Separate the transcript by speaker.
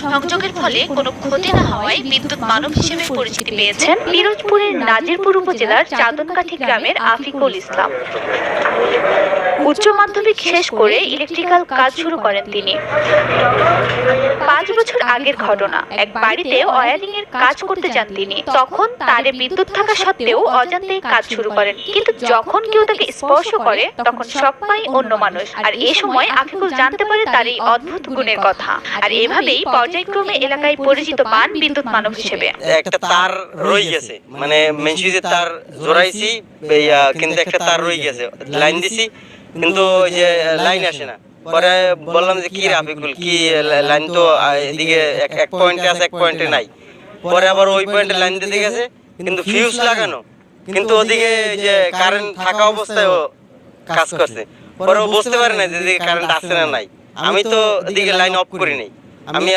Speaker 1: সংযোগের ফলে কোনো ক্ষতি না হওয়ায় বিদ্যুৎ মানব হিসেবে পরিচিতি পেয়েছেন পিরোজপুরের নাজিরপুর উপজেলার চাঁদনকাঠি গ্রামের আফিকুল ইসলাম। উচ্চ মাধ্যমিক শেষ করে ইলেকট্রিক্যাল কাজ শুরু করেন তিনি। 5 বছর আগের ঘটনা, এক বাড়িতে ওয়্যারিং এর কাজ করতে যান তিনি। তখন তারে বিদ্যুৎ থাকা সত্ত্বেও অজান্তেই কাজ শুরু করেন, কিন্তু যখন কেউ তাকে স্পর্শ করে তখন সব পায় অন্য মানুষ। আর এই সময় আফিকুল জানতে পারে তার এই অদ্ভুত গুণের কথা, আর এভাবেই পর্যায়ক্রমে এলাকায় পরিচিত পান বিদ্যুৎ মানব হিসেবে।
Speaker 2: একটা তার রয়ে গেছে, মানে মেন সুইচের তার জোড়াইছি, কিন্তু একটা তার রয়ে গেছে, লাইন দিছি কিন্তু ওই যে লাইন আসে না। পরে বললাম যে কি আফিকুল, কি লাইন তো এদিকে এক পয়েন্টে আছে, এক পয়েন্টে নাই। পরে আবার ওই পয়েন্টে লাইন দিতে গেছে, কিন্তু ফিউজ লাগানো, কিন্তু ওদিকে যে কারেন্ট থাকা অবস্থায় ও কাজ করছে। পরে ও বুঝতে পারে না যে কারেন্ট আছে না নাই। আমি তো এদিকে লাইন অফ করি নাই, আমি